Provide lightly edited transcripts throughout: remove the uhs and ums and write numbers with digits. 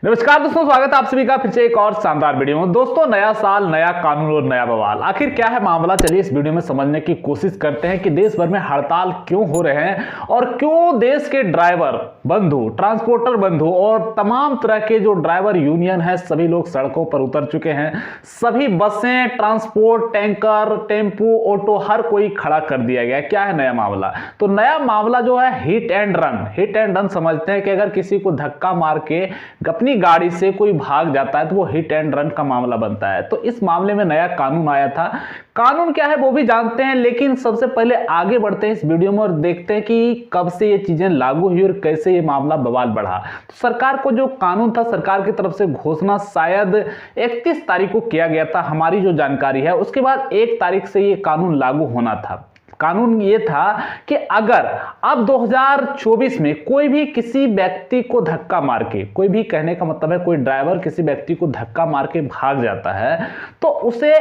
नमस्कार दोस्तों, स्वागत है आप सभी का फिर से एक और शानदार वीडियो में। दोस्तों, नया साल, नया कानून और नया बवाल, आखिर क्या है मामला? चलिए इस वीडियो में समझने की कोशिश करते हैं कि देश भर में हड़ताल क्यों हो रहे हैं और क्यों देश के ड्राइवर बंधु, ट्रांसपोर्टर बंधु और तमाम तरह के जो ड्राइवर यूनियन है सभी लोग सड़कों पर उतर चुके हैं। सभी बसें, ट्रांसपोर्ट, टैंकर, टेम्पू, ऑटो हर कोई खड़ा कर दिया गया। क्या है नया मामला? तो नया मामला जो है hit and run. Hit and run समझते हैं कि अगर किसी को धक्का मार के अपनी गाड़ी से कोई भाग जाता है तो वो हिट एंड रन का मामला बनता है। तो इस मामले में नया कानून आया था। कानून क्या है वो भी जानते हैं, लेकिन सबसे पहले आगे बढ़ते हैं इस वीडियो में और देखते हैं कि कब से ये चीजें लागू हुई और कैसे ये मामला बवाल बढ़ा। तो सरकार को जो कानून था, सरकार की तरफ से घोषणा शायद 31 तारीख को किया गया था, हमारी जो जानकारी है। उसके बाद 1 तारीख से ये कानून लागू होना था। कानून ये था कि अगर अब 2024 में कोई भी किसी व्यक्ति को धक्का मार के, कोई भी कहने का मतलब है कोई ड्राइवर किसी व्यक्ति को धक्का मार के भाग जाता है तो उसे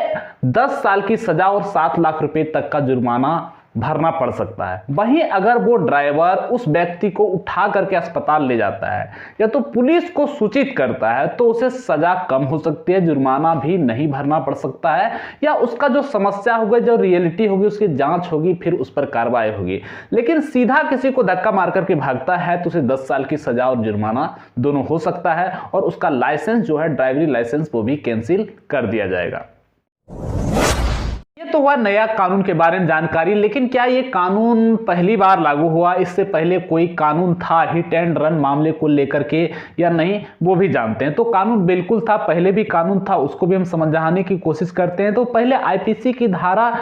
10 साल की सजा और 7 लाख रुपए तक का जुर्माना भरना पड़ सकता है। वहीं अगर वो ड्राइवर उस व्यक्ति को उठा करके अस्पताल ले जाता है या तो पुलिस को सूचित करता है तो उसे सजा कम हो सकती है, जुर्माना भी नहीं भरना पड़ सकता है, या उसका जो समस्या होगी, जो रियलिटी होगी, उसकी जांच होगी, फिर उस पर कार्रवाई होगी। लेकिन सीधा किसी को धक्का मार करके भागता है तो उसे 10 साल की सजा और जुर्माना दोनों हो सकता है और उसका लाइसेंस जो है, ड्राइवरी लाइसेंस, वो भी कैंसिल कर दिया जाएगा। तो हुआ नया कानून के बारे में जानकारी, लेकिन क्या ये कानून पहली बार लागू हुआ? इससे पहले कोई कानून था हिट एंड रन मामले को लेकर के या नहीं, वो भी जानते हैं। तो कानून बिल्कुल था, पहले भी कानून था, उसको भी हम समझाने की कोशिश करते हैं। तो पहले आईपीसी की धारा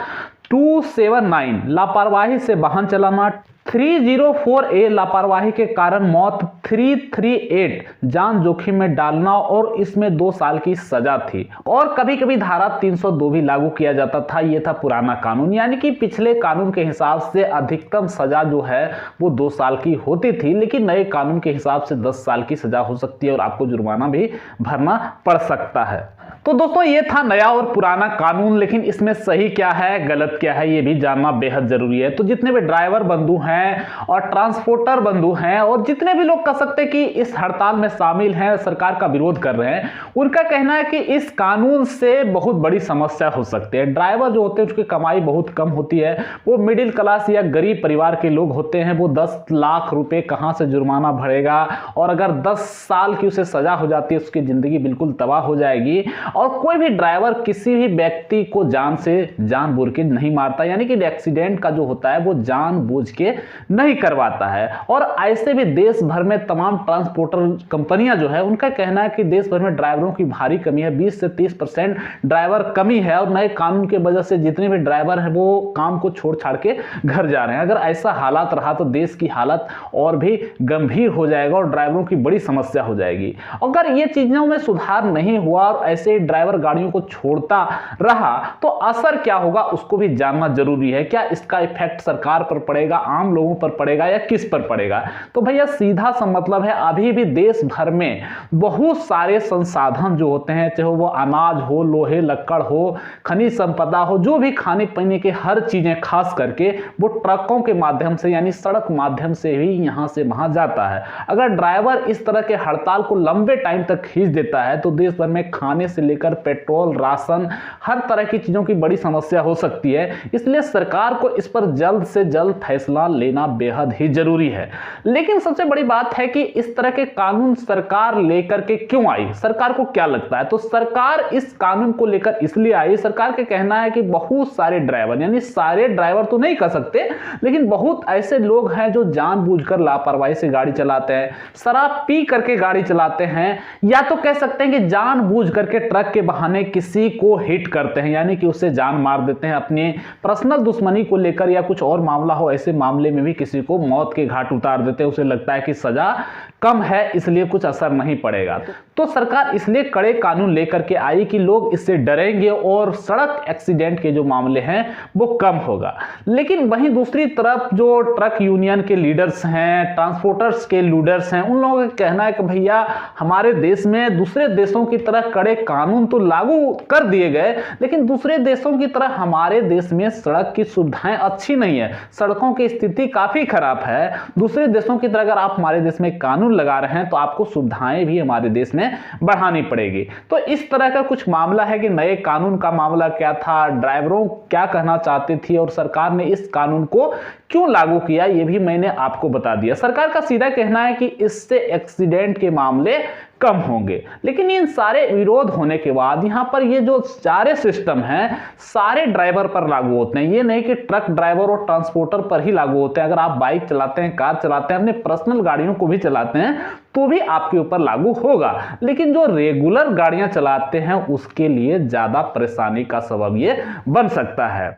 279 लापरवाही से वाहन चलाना, 304A लापरवाही के कारण मौत, 338 जान जोखिम में डालना और इसमें 2 साल की सजा थी। और कभी कभी धारा 302 भी लागू किया जाता था। यह था पुराना कानून, यानी कि पिछले कानून के हिसाब से अधिकतम सजा जो है वो 2 साल की होती थी, लेकिन नए कानून के हिसाब से 10 साल की सजा हो सकती है और आपको जुर्माना भी भरना पड़ सकता है। तो दोस्तों, ये था नया और पुराना कानून, लेकिन इसमें सही क्या है, गलत क्या है, ये भी जानना बेहद जरूरी है। तो जितने भी ड्राइवर बंधु हैं और ट्रांसपोर्टर बंधु हैं और जितने भी लोग कह सकते हैं कि इस हड़ताल में शामिल हैं, सरकार का विरोध कर रहे हैं, उनका कहना है कि इस कानून से बहुत बड़ी समस्या हो सकती है। ड्राइवर जो होते हैं उसकी कमाई बहुत कम होती है, वो मिडिल क्लास या गरीब परिवार के लोग होते हैं, वो 10 लाख रुपए कहां से जुर्माना भरेगा? और अगर 10 साल की उसे सजा हो जाती है, उसकी जिंदगी बिल्कुल तबाह हो जाएगी। और कोई भी ड्राइवर किसी भी व्यक्ति को जानबूझ के नहीं मारता, यानी कि एक्सीडेंट का जो होता है वो जानबूझ के नहीं करवाता है। और ऐसे भी देश भर में तमाम ट्रांसपोर्टर कंपनियां जो है, उनका कहना है कि देश भर में ड्राइवरों की भारी कमी है, 20 से 30% ड्राइवर कमी है। और नए कानून की वजह से जितने भी ड्राइवर हैं वो काम को छोड़ छाड़ के घर जा रहे हैं। अगर ऐसा हालात रहा तो देश की हालत और भी गंभीर हो जाएगा और ड्राइवरों की बड़ी समस्या हो जाएगी। अगर ये चीजों में सुधार नहीं हुआ और ऐसे ड्राइवर गाड़ियों को छोड़ता रहा तो असर क्या होगा उसको भी जानना जरूरी है। क्या इसका इफेक्ट सरकार पर पड़ेगा, आम लोगों पर पड़ेगा या किस पर पड़ेगा? तो भैया सीधा सा मतलब है, अभी भी देश भर में बहुत सारे संसाधन जो होते हैं, चाहे वो अनाज हो, लोहे लक्कड़ हो, खनिज संपदा हो, जो भी खाने पीने के हर चीजें खास करके वो ट्रकों के माध्यम से, यानी सड़क माध्यम से ही यहां से वहां जाता है। अगर ड्राइवर इस तरह के हड़ताल को लंबे टाइम तक खींच देता है तो देश भर में खाने से लेकर पेट्रोल, राशन, हर तरह की चीजों की बड़ी समस्या हो सकती है। इसलिए सरकार को इस पर जल्द से जल्द फैसला लेना बेहद ही जरूरी है। लेकिन सबसे बड़ी बात है कि इस तरह के कानून सरकार लेकर के क्यों आई? सरकार को क्या लगता है? तो सरकार इस कानून को लेकर इसलिए आई, सरकार का कहना है कि बहुत सारे ड्राइवर, यानी सारे ड्राइवर तो नहीं कह सकते, लेकिन बहुत ऐसे लोग हैं जो जानबूझकर लापरवाही से गाड़ी चलाते हैं, शराब पी करके गाड़ी चलाते हैं, या तो कह सकते हैं कि जानबूझ करके ट्रक के बहाने किसी को हिट करते हैं, यानी कि उससे जान मार देते हैं अपने पर्सनल दुश्मनी को लेकर, या कुछ और मामला हो, ऐसे मामले में भी किसी को मौत के घाट उतार देते हैं। उसे लगता है कि सजा कम है इसलिए कुछ असर नहीं पड़ेगा। तो सरकार इसलिए कड़े कानून लेकर के आई कि लोग इससे डरेंगे और सड़क एक्सीडेंट के जो मामले हैं वो कम होगा। लेकिन वहीं दूसरी तरफ जो ट्रक यूनियन के लीडर्स हैं, ट्रांसपोर्टर्स के लीडर्स हैं, उन लोगों का कहना है कि भैया हमारे देश में दूसरे देशों की तरह कड़े कानून तो लागू कर दिए गए, लेकिन दूसरे देशों की तरह हमारे देश में सड़क की सुविधाएं अच्छी नहीं है, सड़कों की स्थिति काफी खराब है। दूसरे देशों की तरह अगर आप हमारे देश में कानून कानून लगा रहे हैं तो आपको सुविधाएं भी हमारे देश में बढ़ानी पड़ेगी। तो इस तरह का कुछ मामला है कि नए कानून का मामला क्या था, ड्राइवरों क्या कहना चाहती थी और सरकार ने इस कानून को क्यों लागू किया, यह भी मैंने आपको बता दिया। सरकार का सीधा कहना है कि इससे एक्सीडेंट के मामले कम होंगे, लेकिन इन सारे विरोध होने के बाद यहां पर ये जो सारे सिस्टम हैं सारे ड्राइवर पर लागू होते हैं। ये नहीं कि ट्रक ड्राइवर और ट्रांसपोर्टर पर ही लागू होते हैं। अगर आप बाइक चलाते हैं, कार चलाते हैं, अपने पर्सनल गाड़ियों को भी चलाते हैं तो भी आपके ऊपर लागू होगा, लेकिन जो रेगुलर गाड़ियां चलाते हैं उसके लिए ज्यादा परेशानी का सबब ये बन सकता है।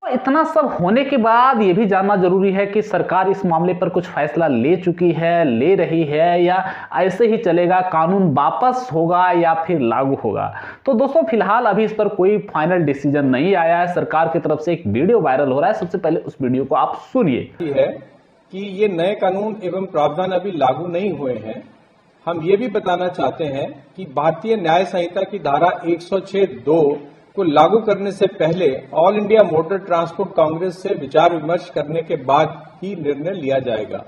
इतना सब होने के बाद यह भी जानना जरूरी है कि सरकार इस मामले पर कुछ फैसला ले चुकी है, ले रही है, या ऐसे ही चलेगा, कानून वापस होगा या फिर लागू होगा। तो दोस्तों फिलहाल अभी इस पर कोई फाइनल डिसीजन नहीं आया है। सरकार की तरफ से एक वीडियो वायरल हो रहा है, सबसे पहले उस वीडियो को आप सुनिए। है कि ये नए कानून एवं प्रावधान अभी लागू नहीं हुए हैं। हम ये भी बताना चाहते हैं कि भारतीय न्याय संहिता की धारा 106(2) को लागू करने से पहले all India motor transport Congress से विचार विमर्श करने के बाद ही निर्णय लिया जाएगा।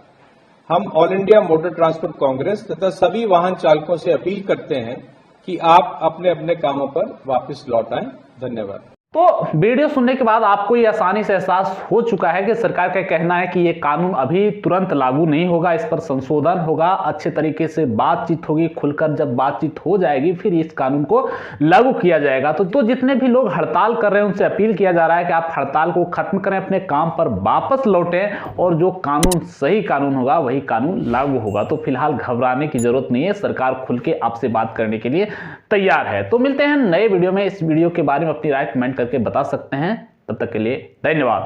हम all India motor transport Congress तथा सभी वाहन चालकों से अपील करते हैं कि आप अपने अपने कामों पर वापस लौट आएं। धन्यवाद। तो वीडियो सुनने के बाद आपको ये आसानी से एहसास हो चुका है कि सरकार का कहना है कि ये कानून अभी तुरंत लागू नहीं होगा, इस पर संशोधन होगा, अच्छे तरीके से बातचीत होगी, खुलकर जब बातचीत हो जाएगी फिर इस कानून को लागू किया जाएगा। तो जितने भी लोग हड़ताल कर रहे हैं उनसे अपील किया जा रहा है कि आप हड़ताल को खत्म करें, अपने काम पर वापस लौटें और जो कानून सही कानून होगा वही कानून लागू होगा। तो फिलहाल घबराने की जरूरत नहीं है, सरकार खुल के आपसे बात करने के लिए तैयार है। तो मिलते हैं नए वीडियो में। इस वीडियो के बारे में अपनी राय कमेंट करके बता सकते हैं। तब तक के लिए धन्यवाद।